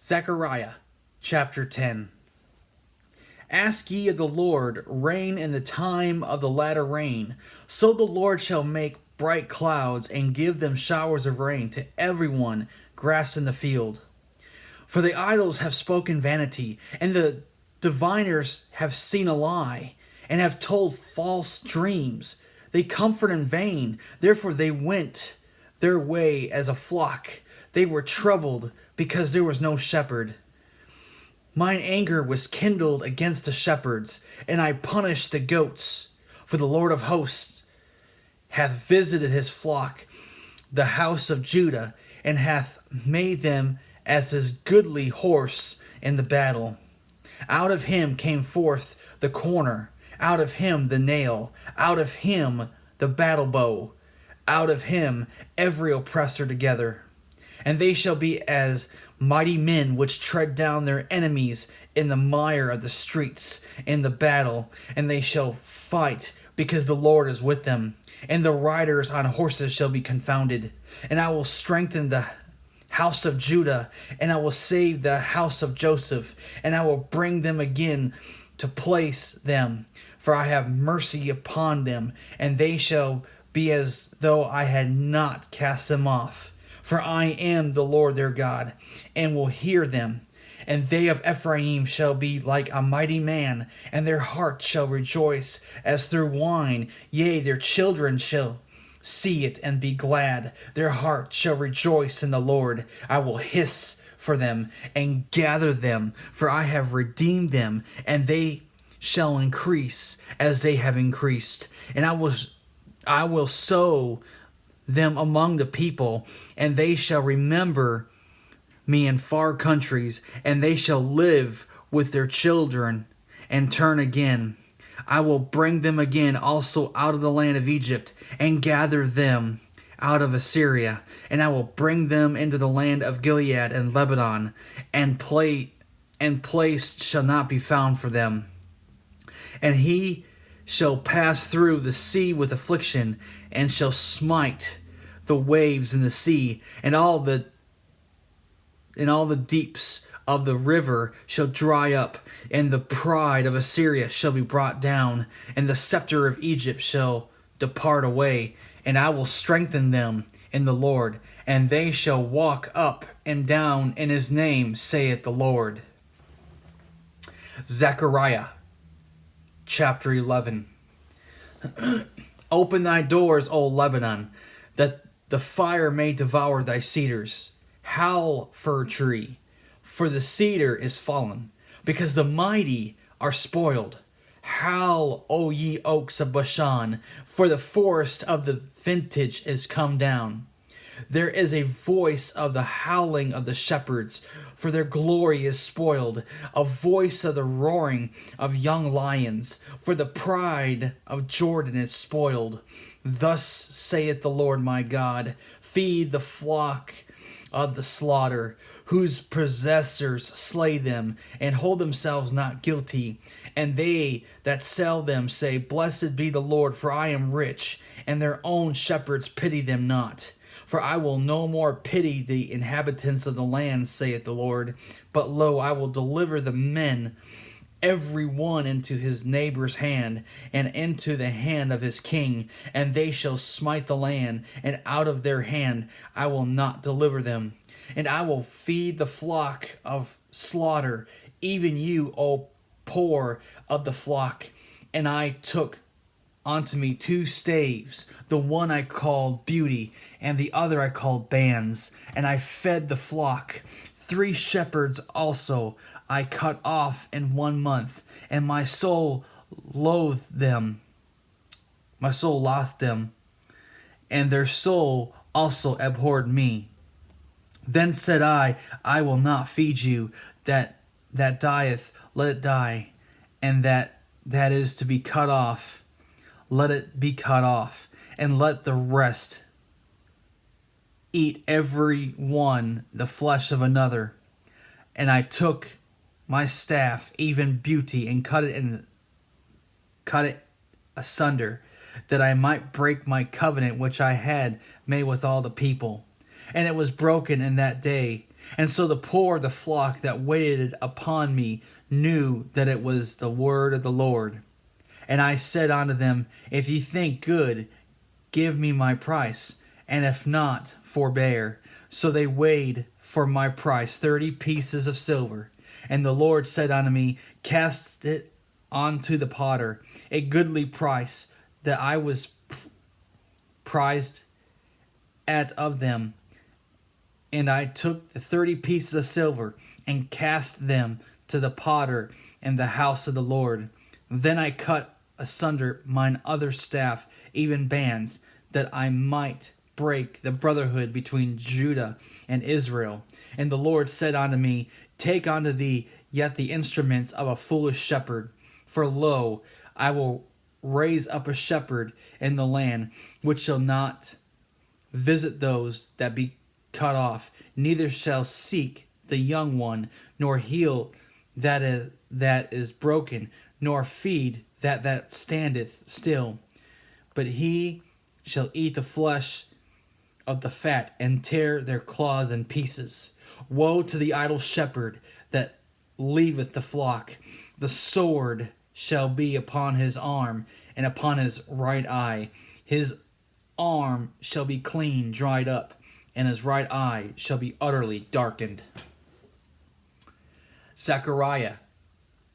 Zechariah chapter 10. Ask ye of the Lord rain in the time of the latter rain. So the Lord shall make bright clouds and give them showers of rain to everyone grass in the field. For the idols have spoken vanity, and the diviners have seen a lie, and have told false dreams. They comfort in vain, therefore they went their way as a flock. They were troubled, because there was no shepherd. Mine anger was kindled against the shepherds, and I punished the goats. For the Lord of hosts hath visited his flock, the house of Judah, and hath made them as his goodly horse in the battle. Out of him came forth the corner, out of him the nail, out of him the battle bow, out of him every oppressor together. And they shall be as mighty men which tread down their enemies in the mire of the streets in the battle, and they shall fight, because the Lord is with them. And the riders on horses shall be confounded. And I will strengthen the house of Judah, and I will save the house of Joseph, and I will bring them again to place them, for I have mercy upon them, and they shall be as though I had not cast them off. For I am the Lord their God, and will hear them. And they of Ephraim shall be like a mighty man, and their heart shall rejoice as through wine. Yea, their children shall see it and be glad. Their heart shall rejoice in the Lord. I will hiss for them and gather them, for I have redeemed them, and they shall increase as they have increased. And I will sow them among the people, and they shall remember me in far countries, and they shall live with their children and turn again. I will bring them again also out of the land of Egypt, and gather them out of Assyria, and I will bring them into the land of Gilead and Lebanon, and place shall not be found for them. And he shall pass through the sea with affliction, and shall smite the waves in the sea, and all the deeps of the river shall dry up, and the pride of Assyria shall be brought down, and the scepter of Egypt shall depart away, and I will strengthen them in the Lord, and they shall walk up and down in his name, saith the Lord. Zechariah chapter 11. Open thy doors, O Lebanon, that the fire may devour thy cedars. Howl, fir tree, for the cedar is fallen, because the mighty are spoiled. Howl, O ye oaks of Bashan, for the forest of the vintage is come down. There is a voice of the howling of the shepherds, for their glory is spoiled, a voice of the roaring of young lions, for the pride of Jordan is spoiled. Thus saith the Lord my God, feed the flock of the slaughter, whose possessors slay them, and hold themselves not guilty. And they that sell them say, Blessed be the Lord, for I am rich, and their own shepherds pity them not. For I will no more pity the inhabitants of the land, saith the Lord, but lo, I will deliver the men, every one into his neighbor's hand, and into the hand of his king, and they shall smite the land, and out of their hand I will not deliver them. And I will feed the flock of slaughter, even you, O poor of the flock. And I took unto me 2 staves, the one I called Beauty, and the other I called Bands, and I fed the flock. 3 shepherds also I cut off in 1 month, and my soul loathed them. My soul loathed them, and their soul also abhorred me. Then said I will not feed you. That dieth, let it die, and that is to be cut off, let it be cut off, and let the rest eat every one the flesh of another. And I took my staff, even Beauty, and cut it asunder, that I might break my covenant which I had made with all the people. And it was broken in that day, And so the poor of the flock that waited upon me knew that it was the word of the Lord. And I said unto them, If ye think good, give me my price, and if not, forbear. So they weighed for my price 30 pieces of silver. And the Lord said unto me, Cast it unto the potter, a goodly price that I was prized at of them. And I took the 30 pieces of silver and cast them to the potter in the house of the Lord. Then I cut asunder mine other staff, even bands, that I might break the brotherhood between Judah and Israel. And the Lord said unto me, Take unto thee yet the instruments of a foolish shepherd. For lo, I will raise up a shepherd in the land, which shall not visit those that be cut off, neither shall seek the young one, nor heal that is broken, nor feed that standeth still. But he shall eat the flesh of the fat, and tear their claws in pieces. Woe to the idle shepherd that leaveth the flock! The sword shall be upon his arm, and upon his right eye. His arm shall be clean dried up, and his right eye shall be utterly darkened. Zechariah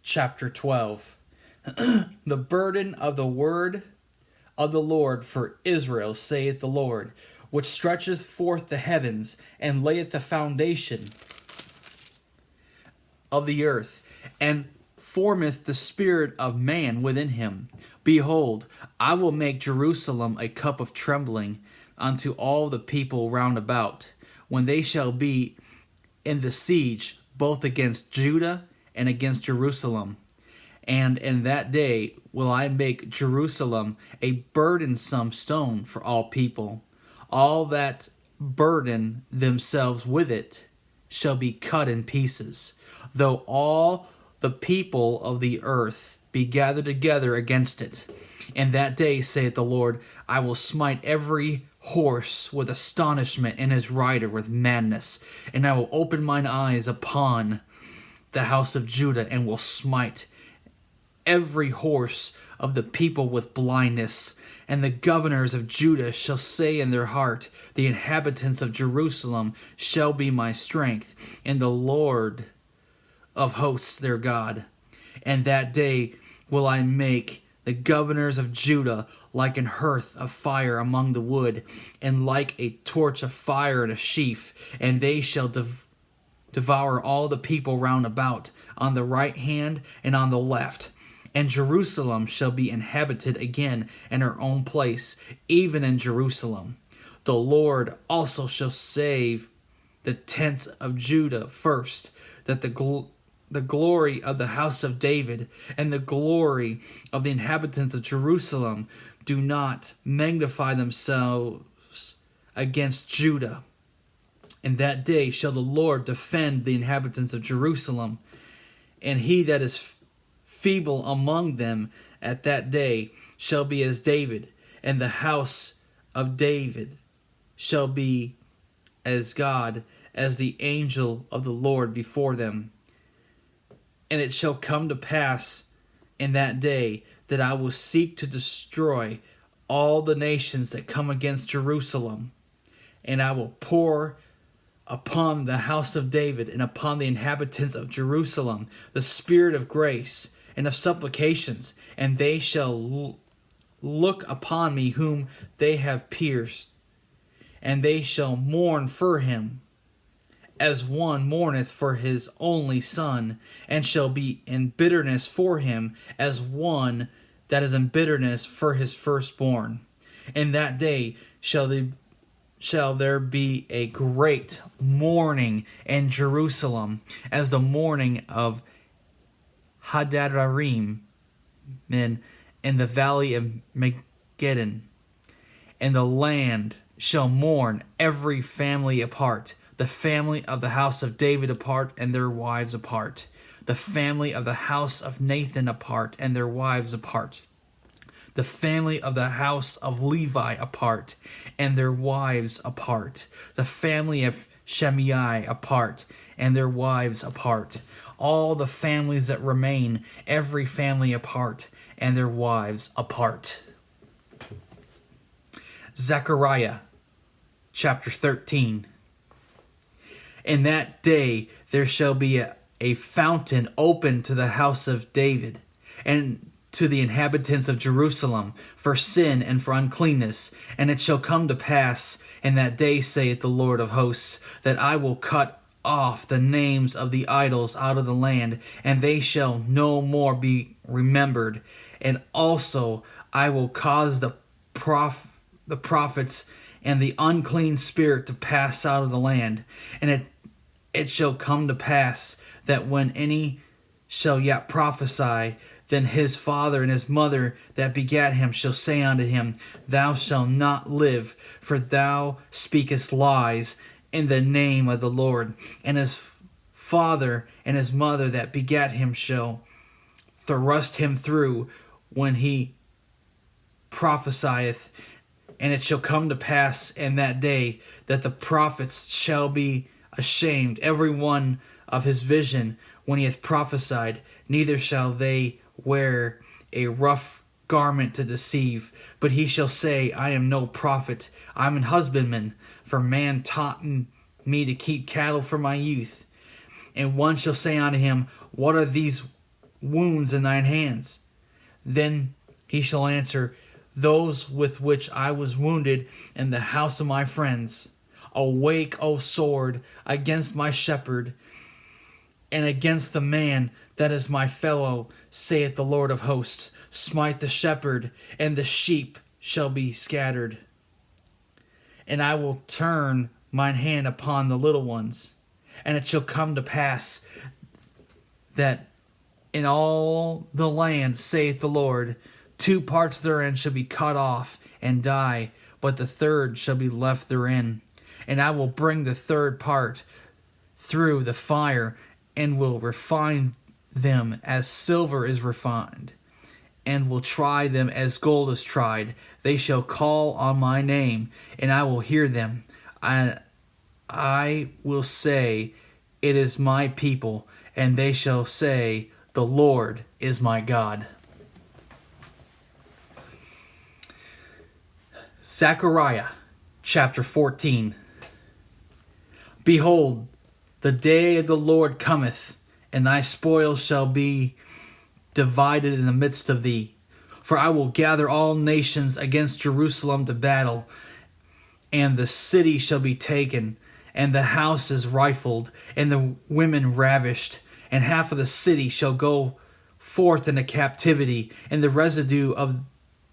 chapter 12. The burden of the word of the Lord for Israel, saith the Lord, which stretcheth forth the heavens, and layeth the foundation of the earth, and formeth the spirit of man within him. Behold, I will make Jerusalem a cup of trembling unto all the people round about, when they shall be in the siege both against Judah and against Jerusalem. And in that day will I make Jerusalem a burdensome stone for all people. All that burden themselves with it shall be cut in pieces, though all the people of the earth be gathered together against it. In that day, saith the Lord, I will smite every horse with astonishment, and his rider with madness. And I will open mine eyes upon the house of Judah, and will smite every horse of the people with blindness. And the governors of Judah shall say in their heart, The inhabitants of Jerusalem shall be my strength, and the Lord of hosts their God. And that day will I make the governors of Judah like an hearth of fire among the wood, and like a torch of fire in a sheaf, and they shall devour all the people round about, on the right hand and on the left. And Jerusalem shall be inhabited again in her own place, even in Jerusalem. The Lord also shall save the tents of Judah first, that the glory of the house of David and the glory of the inhabitants of Jerusalem do not magnify themselves against Judah. In that day shall the Lord defend the inhabitants of Jerusalem, and he that is feeble among them at that day shall be as David, and the house of David shall be as God, as the angel of the Lord before them. And it shall come to pass in that day that I will seek to destroy all the nations that come against Jerusalem, and I will pour upon the house of David and upon the inhabitants of Jerusalem the spirit of grace and of supplications, and they shall look upon me whom they have pierced, and they shall mourn for him as one mourneth for his only son, and shall be in bitterness for him as one that is in bitterness for his firstborn. In that day shall there be a great mourning in Jerusalem, as the mourning of Hadararim men in the valley of Megiddon. And the land shall mourn every family apart, the family of the house of David apart, and their wives apart, the family of the house of Nathan apart, and their wives apart, the family of the house of Levi apart, and their wives apart, the family of Shimei apart, and their wives apart. All the families that remain, every family apart, and their wives apart. Zechariah chapter 13. In that day there shall be a fountain open to the house of David, and to the inhabitants of Jerusalem, for sin and for uncleanness. And it shall come to pass in that day, saith the Lord of hosts, that I will cut off the names of the idols out of the land, and they shall no more be remembered. And also I will cause the prophets and the unclean spirit to pass out of the land. And it shall come to pass that when any shall yet prophesy, then his father and his mother that begat him shall say unto him, Thou shalt not live, for thou speakest lies in the name of the Lord. And his father and his mother that begat him shall thrust him through when he prophesieth. And it shall come to pass in that day that the prophets shall be ashamed, every one of his vision, when he hath prophesied, neither shall they wear a rough garment to deceive, but he shall say, I am no prophet, I am an husbandman, for man taught me to keep cattle from my youth. And one shall say unto him, What are these wounds in thine hands? Then he shall answer, Those with which I was wounded in the house of my friends. Awake, O sword, against my shepherd, and against the man that is my fellow, saith the Lord of hosts. Smite the shepherd, and the sheep shall be scattered. And I will turn mine hand upon the little ones. And it shall come to pass that in all the land, saith the Lord, 2 parts therein shall be cut off and die, but the third shall be left therein. And I will bring the third part through the fire, and will refine them as silver is refined, and will try them as gold is tried. They shall call on my name, and I will hear them. I will say, It is my people, and they shall say, The Lord is my God. Zechariah chapter 14. Behold, the day of the Lord cometh, and thy spoils shall be divided in the midst of thee. For I will gather all nations against Jerusalem to battle, and the city shall be taken, and the houses rifled, and the women ravished, and half of the city shall go forth into captivity, and the residue of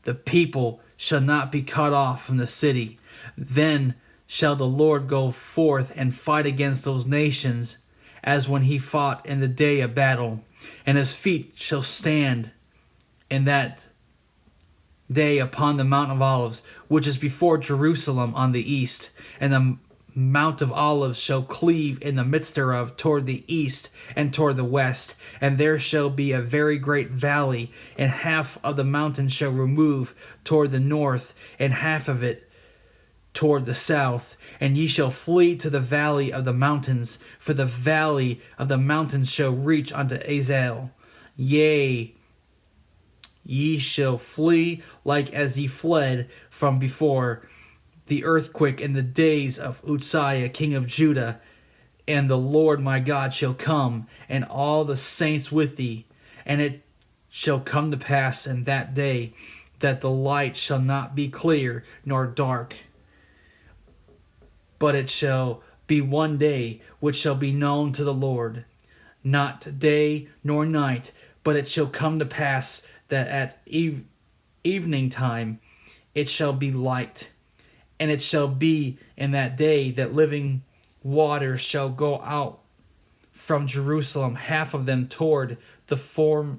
the people shall not be cut off from the city. Then shall the Lord go forth and fight against those nations, as when he fought in the day of battle. And his feet shall stand in that day upon the Mount of Olives, which is before Jerusalem on the east. And the Mount of Olives shall cleave in the midst thereof toward the east and toward the west. And there shall be a very great valley, and half of the mountain shall remove toward the north, and half of it toward the south. And ye shall flee to the valley of the mountains, for the valley of the mountains shall reach unto Azel. Yea, ye shall flee like as ye fled from before the earthquake in the days of Uzziah king of Judah. And the Lord my God shall come, and all the saints with thee. And it shall come to pass in that day that the light shall not be clear nor dark, but it shall be one day which shall be known to the Lord, not day nor night. But it shall come to pass that at evening time it shall be light. And it shall be in that day that living waters shall go out from Jerusalem, half of them toward the former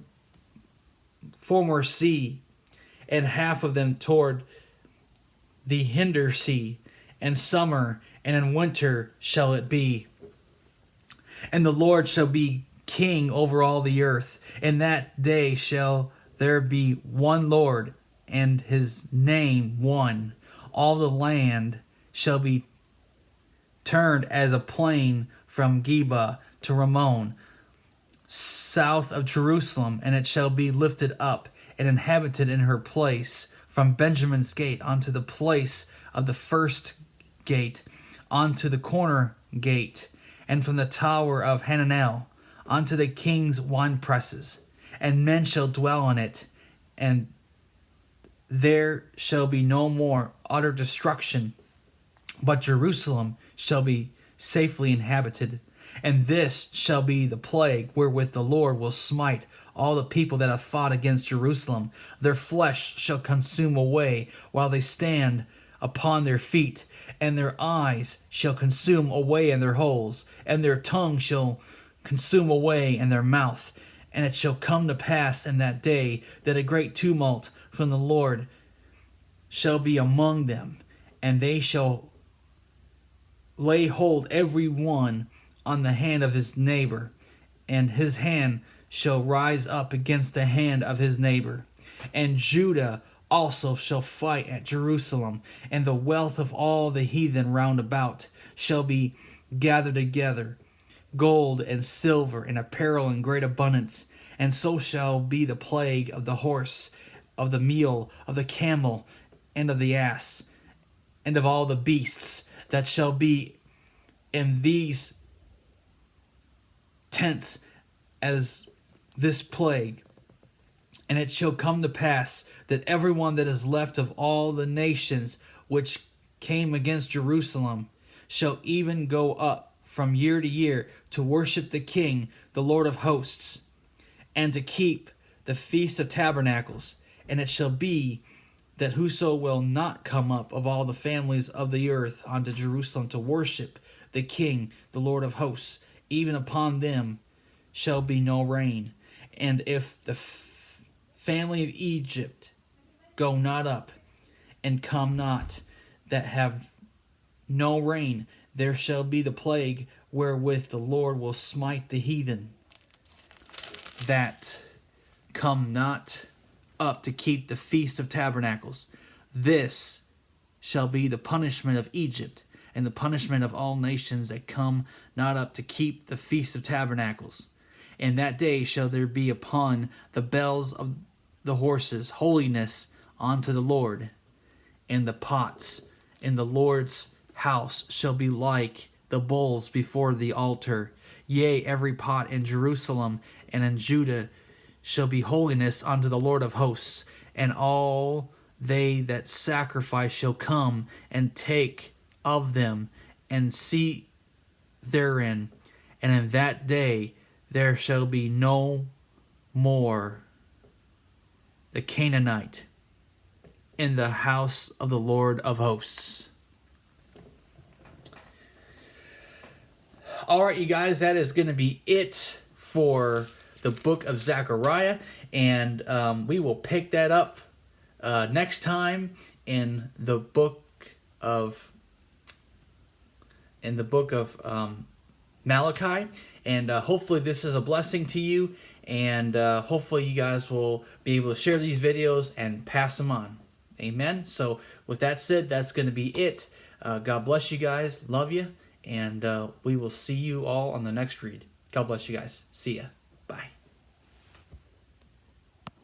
sea, and half of them toward the hinder sea. And summer and in winter shall it be. And the Lord shall be king over all the earth. In that day shall there be one Lord, and his name one. All the land shall be turned as a plain from Geba to Ramon, south of Jerusalem, and it shall be lifted up and inhabited in her place, from Benjamin's gate unto the place of the first gate, unto the corner gate, and from the tower of Hananel unto the king's winepresses. And men shall dwell in it, and there shall be no more utter destruction, but Jerusalem shall be safely inhabited. And this shall be the plague wherewith the Lord will smite all the people that have fought against Jerusalem. Their flesh shall consume away while they stand upon their feet, and their eyes shall consume away in their holes, and their tongue shall consume away in their mouth. And it shall come to pass in that day that a great tumult from the Lord shall be among them, and they shall lay hold every one on the hand of his neighbor, and his hand shall rise up against the hand of his neighbor. And Judah also shall fight at Jerusalem, and the wealth of all the heathen round about shall be gathered together, gold and silver and apparel in great abundance. And so shall be the plague of the horse, of the mule, of the camel, and of the ass, and of all the beasts that shall be in these tents as this plague. And it shall come to pass that everyone that is left of all the nations which came against Jerusalem shall even go up from year to year to worship the King, the Lord of hosts, and to keep the Feast of Tabernacles. And it shall be that whoso will not come up of all the families of the earth unto Jerusalem to worship the King, the Lord of hosts, even upon them shall be no rain. And if the family of Egypt go not up, and come not, that have no rain, there shall be the plague wherewith the Lord will smite the heathen that come not up to keep the Feast of Tabernacles. This shall be the punishment of Egypt, and the punishment of all nations that come not up to keep the Feast of Tabernacles. In that day shall there be upon the bells of the horses holiness unto the Lord, and the pots in the Lord's house shall be like the bowls before the altar. Yea, every pot in Jerusalem and in Judah shall be holiness unto the Lord of hosts, and all they that sacrifice shall come and take of them and see therein. And in that day there shall be no more the Canaanite in the house of the Lord of hosts. All right, you guys, that is going to be it for the book of Zechariah, and we will pick that up next time in the book of Malachi. And hopefully this is a blessing to you, and hopefully you guys will be able to share these videos and pass them on. Amen. So with that said, that's going to be it. God bless you guys. Love you. And we will see you all on the next read. God bless you guys. See ya.